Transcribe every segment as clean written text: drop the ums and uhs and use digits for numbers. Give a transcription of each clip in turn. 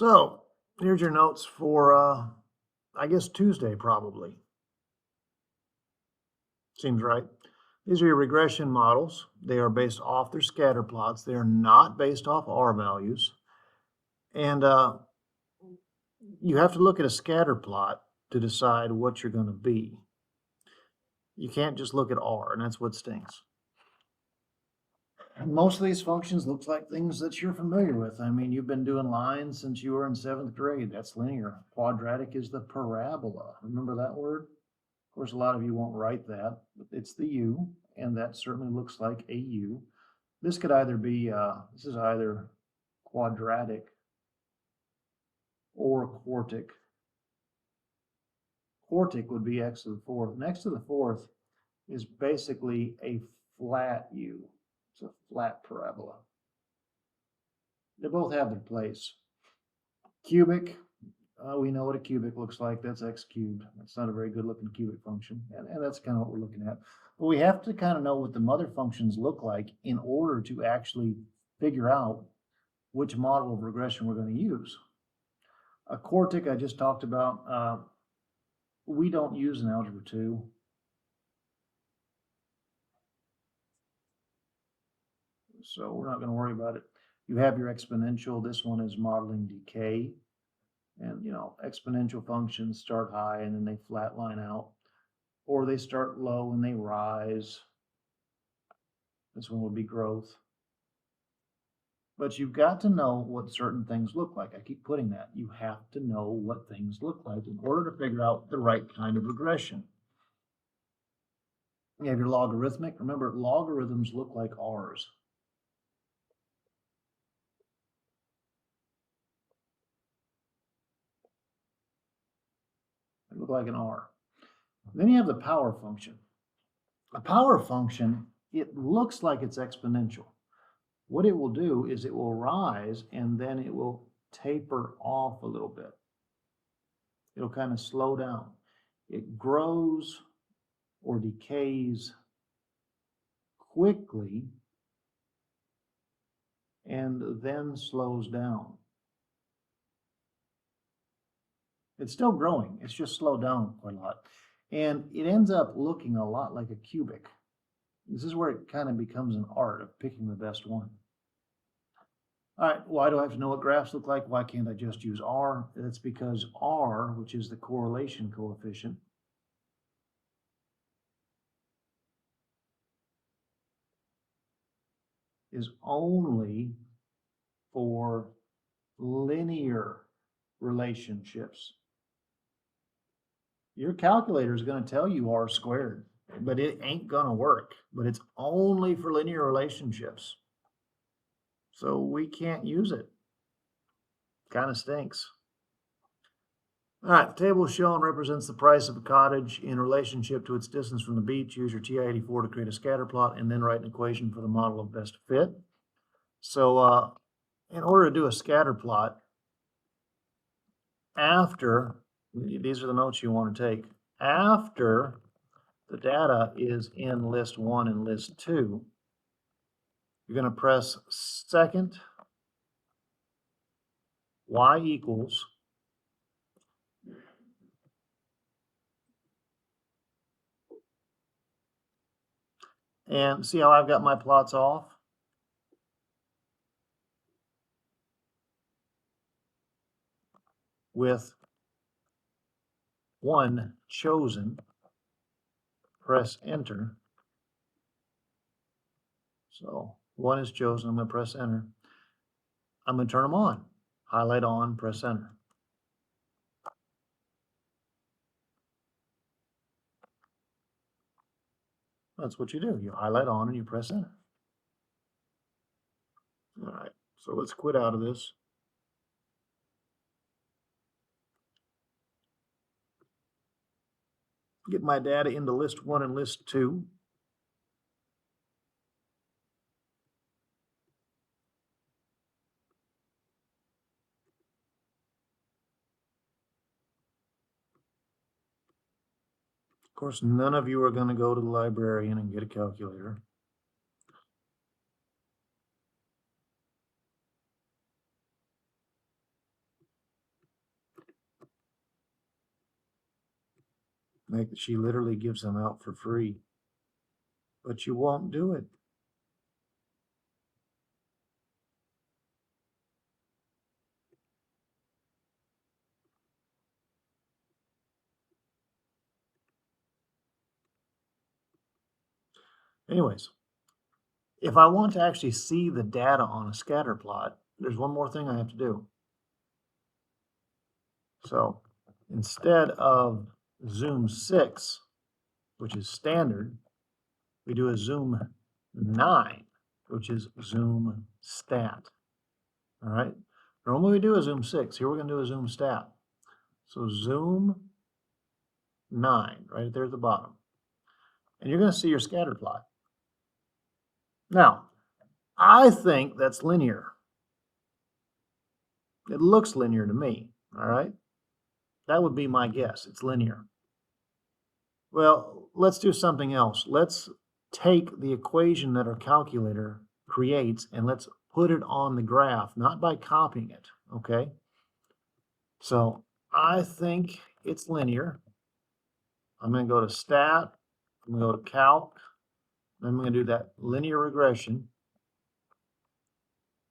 So here's your notes for, I guess Tuesday probably. Seems right. These are your regression models. They are based off their scatter plots. They are not based off R values. And you have to look at a scatter plot to decide what you're going to be. You can't just look at R, and that's what stinks. Most of these functions looks like things that you're familiar with. I mean, you've been doing lines since you were in 7th grade. That's linear. Quadratic is the parabola. Remember that word? Of course, a lot of you won't write that, but it's the U, and that certainly looks like a U. This could either be, this is either quadratic or quartic. Quartic would be x to the 4th. And x to the 4th is basically a flat U. It's a flat parabola. They both have their place. Cubic, we know what a cubic looks like. That's x cubed. That's not a very good looking cubic function. And that's kind of what we're looking at. But we have to kind of know what the mother functions look like in order to actually figure out which model of regression we're going to use. A quartic I just talked about, we don't use in Algebra 2. So we're not going to worry about it. You have your exponential. This one is modeling decay. And, you know, exponential functions start high and then they flatline out. Or they start low and they rise. This one would be growth. But you've got to know what certain things look like. I keep putting that. You have to know what things look like in order to figure out the right kind of regression. You have your logarithmic. Remember, logarithms look like R's. They look like an R. Then you have the power function. A power function, it looks like it's exponential. What it will do is it will rise and then it will taper off a little bit. It'll kind of slow down. It grows or decays quickly and then slows down. It's still growing. It's just slowed down quite a lot. And it ends up looking a lot like a cubic. This is where it kind of becomes an art of picking the best one. All right, why do I have to know what graphs look like? Why can't I just use R? That's because R, which is the correlation coefficient, is only for linear relationships. Your calculator is going to tell you R squared, but it ain't going to work. But it's only for linear relationships. So we can't use it. Kind of stinks. All right, the table shown represents the price of a cottage in relationship to its distance from the beach. Use your TI-84 to create a scatter plot and then write an equation for the model of best fit. So in order to do a scatter plot, after, these are the notes you want to take, after the data is in list 1 and list 2, you're going to press second y equals and see how I've got my plots off? With 1 chosen, press enter. So 1 is chosen, I'm going to press enter. I'm going to turn them on. Highlight on, press enter. That's what you do. You highlight on and you press enter. All right, so let's quit out of this. Get my data into list 1 and list 2. Of course, none of you are going to go to the librarian and get a calculator. Like, she literally gives them out for free. But you won't do it. Anyways, if I want to actually see the data on a scatter plot, there's one more thing I have to do. So instead of zoom 6, which is standard, we do a zoom 9, which is zoom stat. All right. Normally we do a zoom 6. Here we're going to do a zoom stat. So zoom 9, right there at the bottom. And you're going to see your scatter plot. Now, I think that's linear. It looks linear to me, all right? That would be my guess. It's linear. Well, let's do something else. Let's take the equation that our calculator creates and let's put it on the graph, not by copying it, okay? So I think it's linear. I'm going to go to stat, I'm going to go to calc, and I'm going to do that linear regression,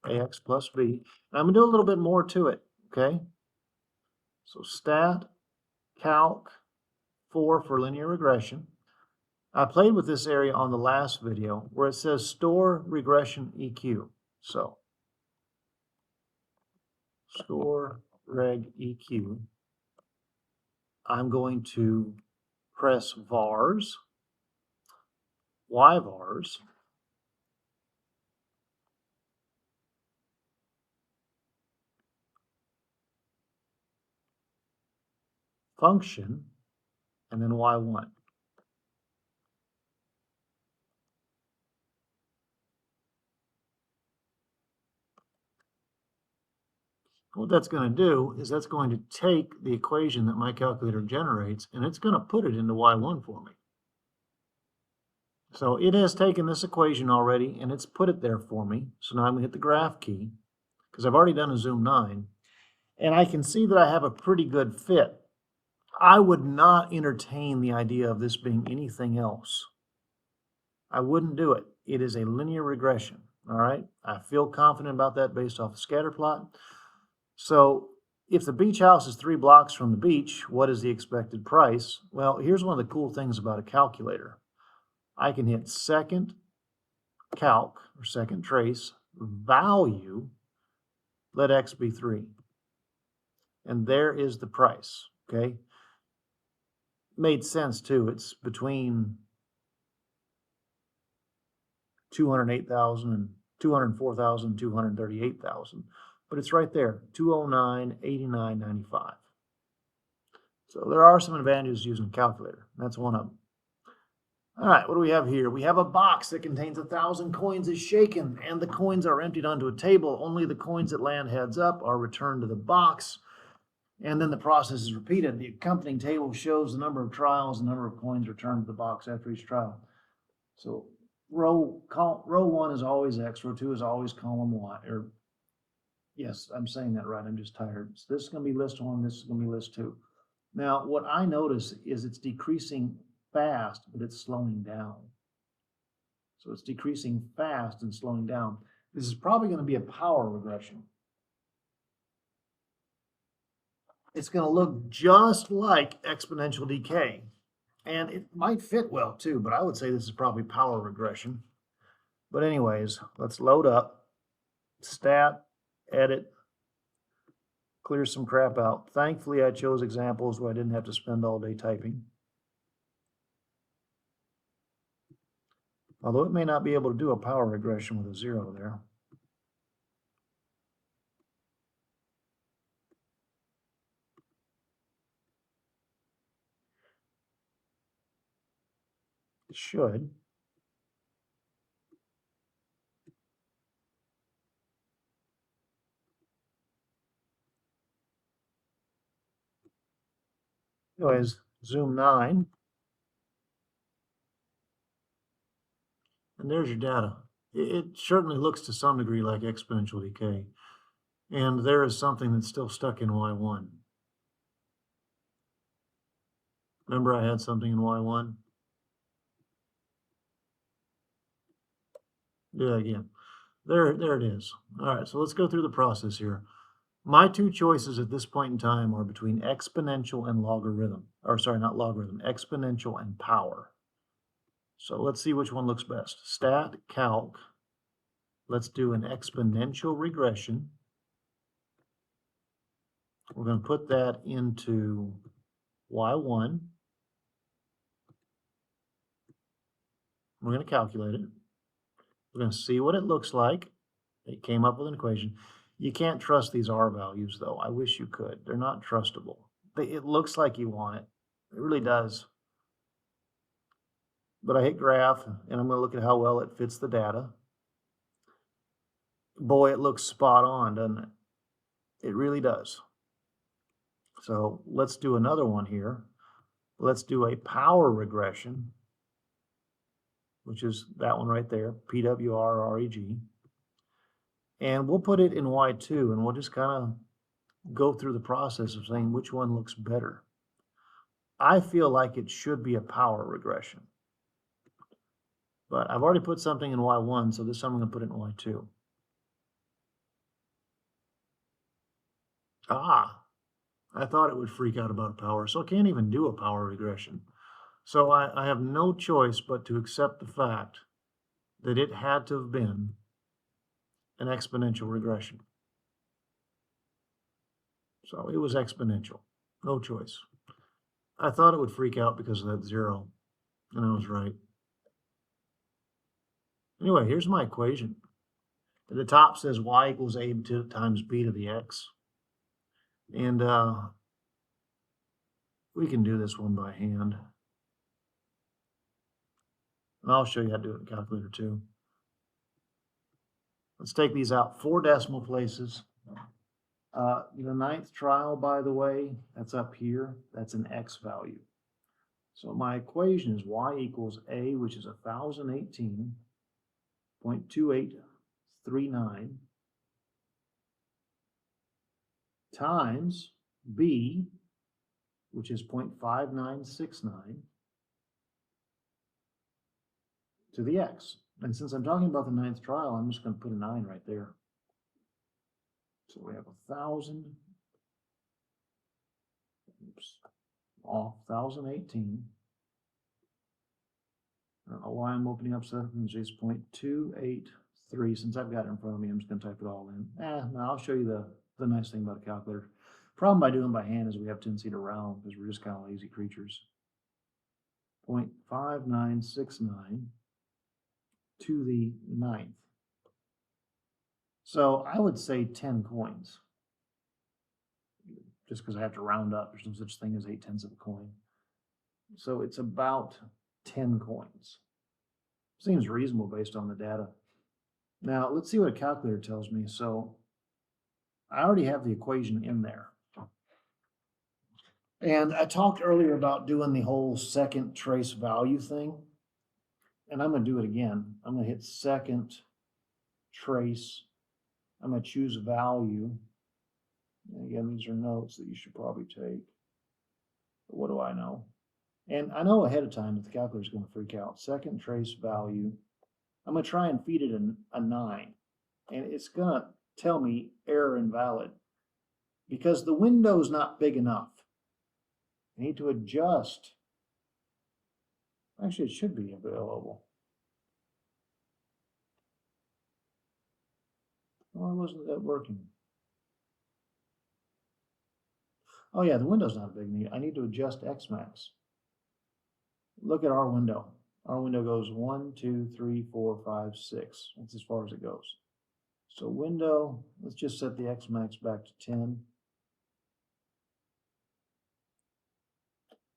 ax plus b. And I'm going to do a little bit more to it, okay? So stat, calc, 4 for linear regression. I played with this area on the last video where it says store regression EQ. So store reg EQ. I'm going to press vars, yvars, function, and then y1. What that's going to do is that's going to take the equation that my calculator generates and it's going to put it into y1 for me. So it has taken this equation already and it's put it there for me. So now I'm going to hit the graph key because I've already done a zoom 9 and I can see that I have a pretty good fit. I would not entertain the idea of this being anything else. I wouldn't do it. It is a linear regression, all right? I feel confident about that based off the scatter plot. So if the beach house is 3 blocks from the beach, what is the expected price? Well, here's one of the cool things about a calculator. I can hit second calc, or second trace, value, let x be 3. And there is the price, okay? Made sense too. It's between 208,000 and 204,000, 238,000. But it's right there, 209, 89, 95. So there are some advantages using a calculator. That's one of them. All right, what do we have here? We have a box that contains 1,000 coins is shaken, and the coins are emptied onto a table. Only the coins that land heads up are returned to the box, and then the process is repeated. The accompanying table shows the number of trials, the number of coins returned to the box after each trial. So row 1 is always X, row 2 is always column Y, or yes, I'm saying that right, I'm just tired. So this is going to be list 1, this is going to be list 2. Now, what I notice is it's decreasing fast, but it's slowing down. So it's decreasing fast and slowing down. This is probably going to be a power regression. It's going to look just like exponential decay. And it might fit well too, but I would say this is probably power regression. But anyways, let's load up, stat, edit, clear some crap out. Thankfully, I chose examples where I didn't have to spend all day typing. Although it may not be able to do a power regression with a 0 there. It should. Anyways, zoom 9. And there's your data. It certainly looks to some degree like exponential decay. And there is something that's still stuck in Y1. Remember I had something in y1? Do that again. There it is. All right, so let's go through the process here. My two choices at this point in time are between exponential and logarithm. Or sorry, not logarithm, exponential and power. So let's see which one looks best. Stat, calc. Let's do an exponential regression. We're going to put that into y1. We're going to calculate it. We're going to see what it looks like. It came up with an equation. You can't trust these R values, though. I wish you could. They're not trustable. It looks like you want it. It really does. But I hit graph, and I'm going to look at how well it fits the data. Boy, it looks spot on, doesn't it? It really does. So let's do another one here. Let's do a power regression, which is that one right there, PWR-REG. And we'll put it in Y2, and we'll just kind of go through the process of saying which one looks better. I feel like it should be a power regression. But I've already put something in Y1, so this time I'm going to put it in Y2. Ah, I thought it would freak out about power, so I can't even do a power regression. So I have no choice but to accept the fact that it had to have been an exponential regression. So it was exponential. No choice. I thought it would freak out because of that 0, and I was right. Anyway, here's my equation. At the top says y equals a times b to the x. And we can do this one by hand. And I'll show you how to do it in calculator too. Let's take these out 4 decimal places. The 9th trial, by the way, that's up here. That's an x value. So my equation is y equals a, which is 1,018.2839, times b, which is 0.5969, to the x. And since I'm talking about the 9th trial, I'm just going to put a 9 right there. So we have 1,000, off 1,018. I don't know why I'm opening up stuff. It's 0.283. Since I've got it in front of me, I'm just going to type it all in. No, I'll show you the nice thing about a calculator. Problem by doing by hand is we have a tendency to round because we're just kind of lazy creatures. 0.5969 to the 9th. So I would say 10 coins. Just because I have to round up. There's no such thing as 8/10 of a coin. So it's about 10 coins. Seems reasonable based on the data. Now let's see what a calculator tells me. So I already have the equation in there. And I talked earlier about doing the whole second trace value thing. And I'm going to do it again. I'm going to hit second trace. I'm going to choose value. And again, these are notes that you should probably take. But what do I know? And I know ahead of time that the calculator is going to freak out. Second trace value. I'm going to try and feed it a 9. And it's going to tell me error invalid because the window is not big enough. I need to adjust. Actually, it should be available. Why wasn't that working? Oh yeah, the window's not big enough. I need to adjust X max. Look at our window. Our window goes 1, 2, 3, 4, 5, 6. That's as far as it goes. So window, let's just set the X max back to 10.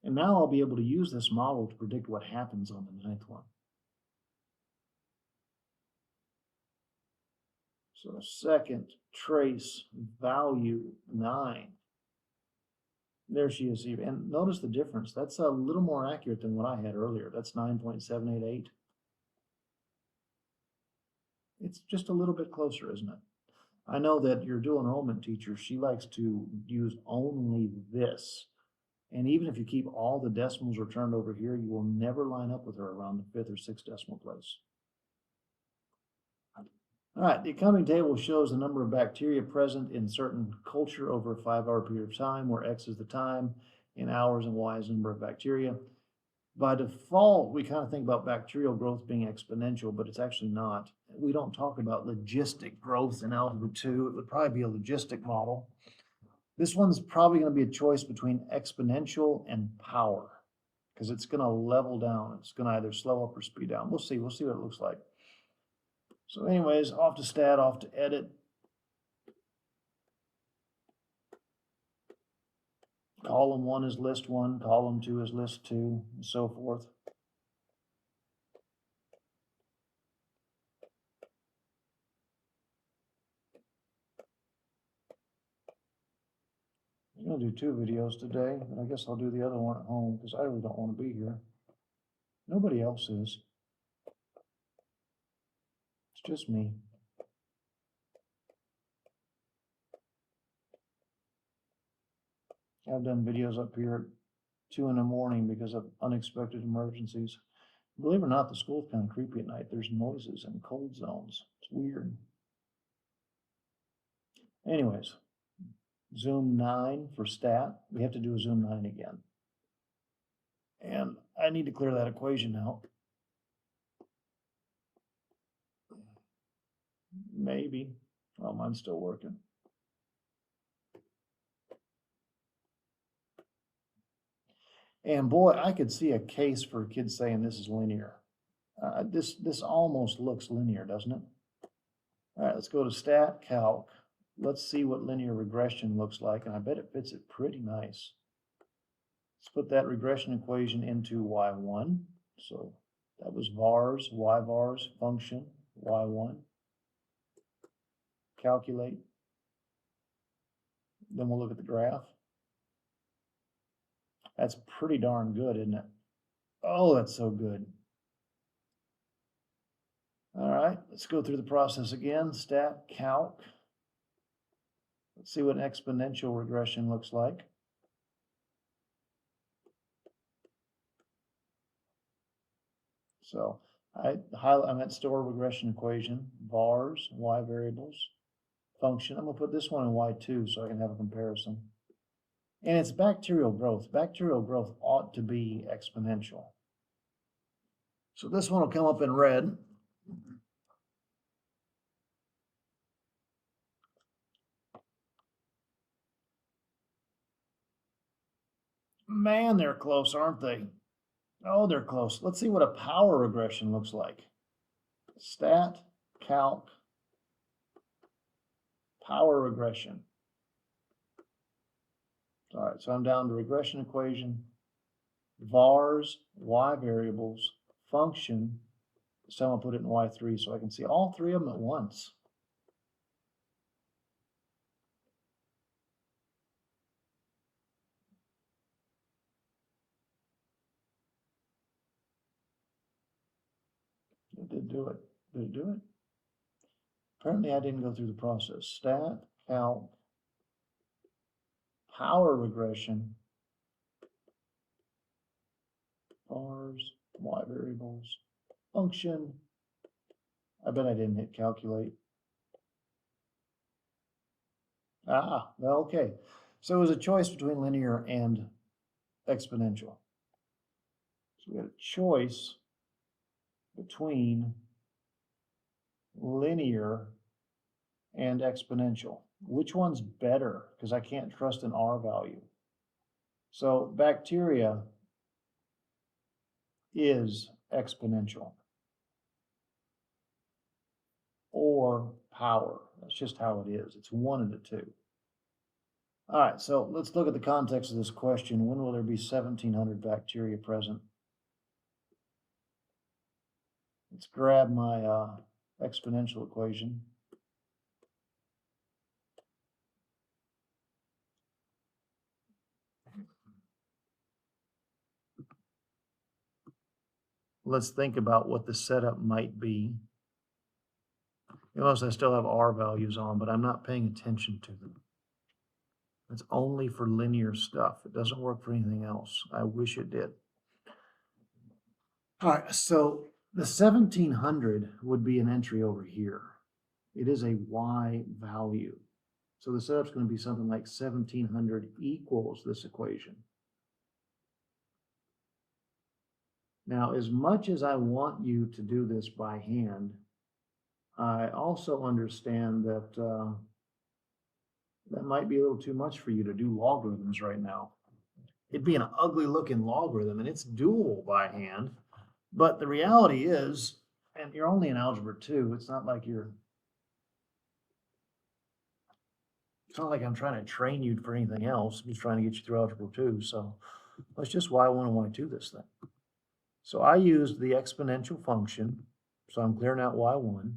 And now I'll be able to use this model to predict what happens on the 9th one. So second trace value 9. There she is. And notice the difference. That's a little more accurate than what I had earlier. That's 9.788. It's just a little bit closer, isn't it? I know that your dual enrollment teacher, she likes to use only this. And even if you keep all the decimals returned over here, you will never line up with her around the 5th or 6th decimal place. All right, the accompanying table shows the number of bacteria present in certain culture over a 5-hour period of time, where X is the time in hours and Y is the number of bacteria. By default, we kind of think about bacterial growth being exponential, but it's actually not. We don't talk about logistic growth in Algebra 2. It would probably be a logistic model. This one's probably going to be a choice between exponential and power, because it's going to level down. It's going to either slow up or speed down. We'll see. We'll see what it looks like. So anyways, off to stat, off to edit. Column 1 is list 1, column 2 is list 2, and so forth. I'm going to do 2 videos today, but I guess I'll do the other one at home because I really don't want to be here. Nobody else is. It's just me. I've done videos up here at 2 in the morning because of unexpected emergencies. Believe it or not, the school's kind of creepy at night. There's noises and cold zones. It's weird. Anyways, zoom 9 for stat. We have to do a zoom 9 again. And I need to clear that equation out. Maybe. Well, mine's still working. And boy, I could see a case for kids saying this is linear. This almost looks linear, doesn't it? All right, let's go to stat calc. Let's see what linear regression looks like, and I bet it fits it pretty nice. Let's put that regression equation into y1. So that was vars, y vars, function, y1. Calculate. Then we'll look at the graph. That's pretty darn good, isn't it? Oh, that's so good. All right, let's go through the process again. Stat calc. Let's see what an exponential regression looks like. So I'm at store regression equation, vars, y variables, function. I'm going to put this one in y2 so I can have a comparison. And it's bacterial growth. Bacterial growth ought to be exponential. So this one will come up in red. Man, they're close, aren't they? Oh, they're close. Let's see what a power regression looks like. Stat, calc, power regression. All right, so I'm down to regression equation, vars, y variables, function. So I'm going to put it in y3 so I can see all 3 of them at once. It did do it. Did it do it? Apparently I didn't go through the process. Stat, calc, power regression, vars, y variables, function. I bet I didn't hit calculate. Well, okay. So it was a choice between linear and exponential. So we had a choice between linear and exponential. Which one's better? Because I can't trust an R value. So bacteria is exponential or power. That's just how it is. It's one of the two. All right, so let's look at the context of this question. When will there be 1,700 bacteria present? Let's grab my exponential equation. Let's think about what the setup might be. You'll notice I still have R values on, but I'm not paying attention to them. It's only for linear stuff. It doesn't work for anything else. I wish it did. All right, so the 1700 would be an entry over here. It is a y value. So the setup's going to be something like 1700 equals this equation. Now, as much as I want you to do this by hand, I also understand that that might be a little too much for you to do logarithms right now. It'd be an ugly looking logarithm, and it's doable by hand. But the reality is, and you're only in Algebra 2, it's not like I'm trying to train you for anything else. I'm just trying to get you through Algebra 2. So let's just y1 and y2 this thing. So I used the exponential function. So I'm clearing out y1.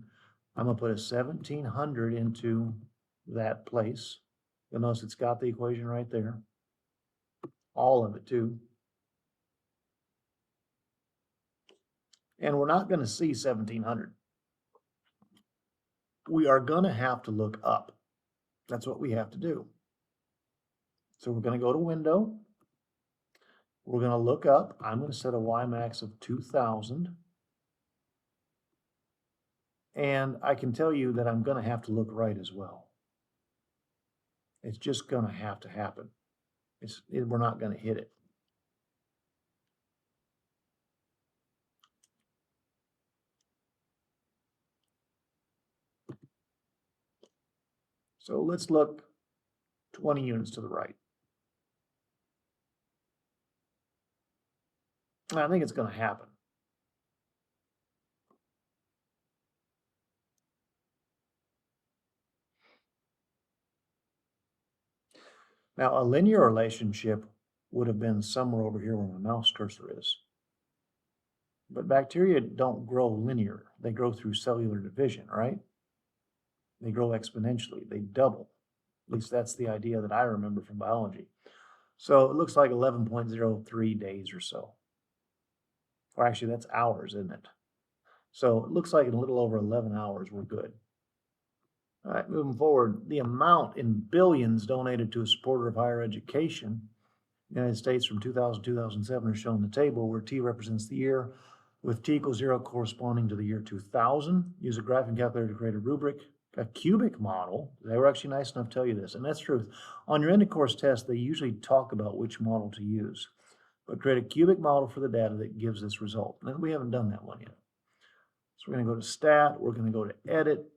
I'm going to put a 1700 into that place. You'll notice it's got the equation right there. All of it too. And we're not going to see 1700. We are going to have to look up. That's what we have to do. So we're going to go to Window. We're going to look up. I'm going to set a Y max of 2000. And I can tell you that I'm going to have to look right as well. It's just going to have to happen. We're not going to hit it. So let's look 20 units to the right. I think it's going to happen. Now, a linear relationship would have been somewhere over here where my mouse cursor is. But bacteria don't grow linear. They grow through cellular division, right? They grow exponentially. They double. At least that's the idea that I remember from biology. So it looks like 11.03 days or so. Or actually, that's hours, isn't it? So it looks like in a little over 11 hours, we're good. All right, moving forward, the amount in billions donated to a supporter of higher education, United States from 2000 to 2007 are shown in the table where T represents the year, with T equals 0 corresponding to the year 2000. Use a graphing calculator to create a rubric, a cubic model. They were actually nice enough to tell you this, and that's truth. On your end of course test, they usually talk about which model to use, but create a cubic model for the data that gives this result. And we haven't done that one yet. So we're going to go to Stat, we're going to go to Edit.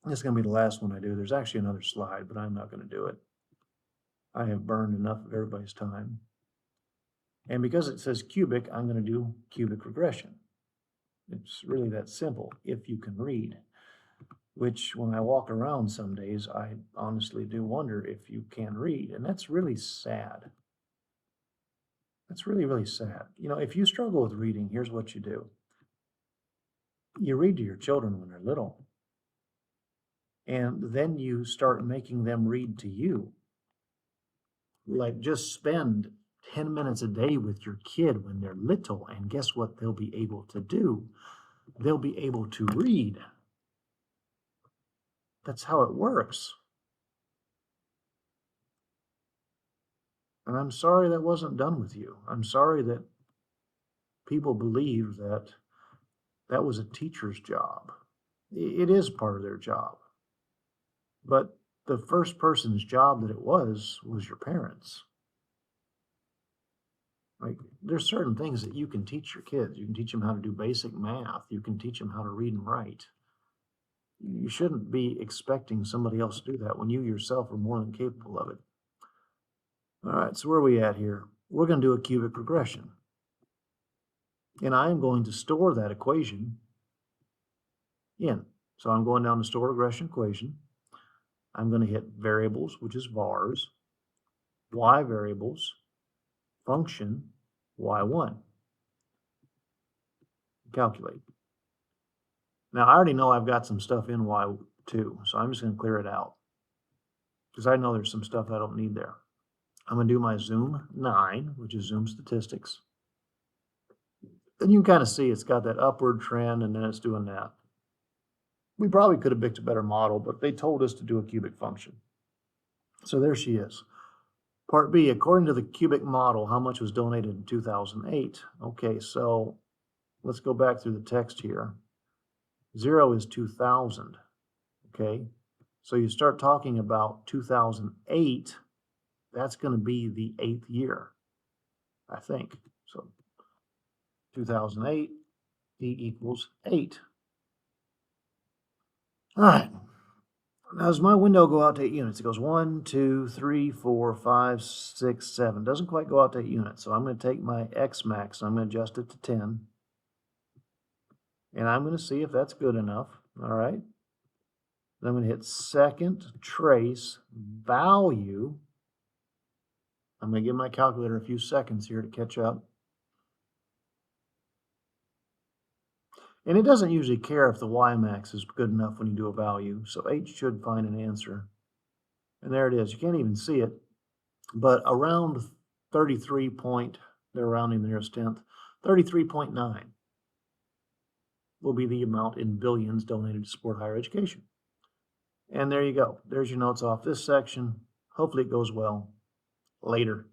This is going to be the last one I do. There's actually another slide, but I'm not going to do it. I have burned enough of everybody's time. And because it says cubic, I'm going to do cubic regression. It's really that simple, if you can read. Which, when I walk around some days, I honestly do wonder if you can read. And that's really sad. That's really, really sad. You know, if you struggle with reading, here's what you do. You read to your children when they're little. And then you start making them read to you. Like, just spend 10 minutes a day with your kid when they're little, and guess what they'll be able to do? They'll be able to read. That's how it works. And I'm sorry that wasn't done with you. I'm sorry that people believe that that was a teacher's job. It is part of their job. But the first person's job that it was your parents. Like, there's certain things that you can teach your kids. You can teach them how to do basic math. You can teach them how to read and write. You shouldn't be expecting somebody else to do that when you yourself are more than capable of it. All right, so where are we at here? We're going to do a cubic regression. And I'm going to store that equation in. So I'm going down to store regression equation. I'm going to hit variables, which is vars, y variables, function, y1. Calculate. Now, I already know I've got some stuff in y2, so I'm just going to clear it out because I know there's some stuff I don't need there. I'm going to do my zoom 9, which is zoom statistics. And you can kind of see it's got that upward trend, and then it's doing that. We probably could have picked a better model, but they told us to do a cubic function. So there she is. Part B, according to the cubic model, how much was donated in 2008? Okay, so let's go back through the text here. 0 is 2000, okay? So you start talking about 2008, that's going to be the 8th year, I think. So 2008, E equals 8. All right. Now, does my window go out to 8 units? It goes 1, 2, 3, 4, 5, 6, 7. Doesn't quite go out to 8 units. So I'm going to take my X max, I'm going to adjust it to 10. And I'm going to see if that's good enough. All right. Then I'm going to hit second trace value. I'm going to give my calculator a few seconds here to catch up. And it doesn't usually care if the Y max is good enough when you do a value. So H should find an answer. And there it is. You can't even see it. But around 33 point, they're rounding the nearest tenth, 33.9 will be the amount in billions donated to support higher education. And there you go. There's your notes off this section. Hopefully it goes well. Later.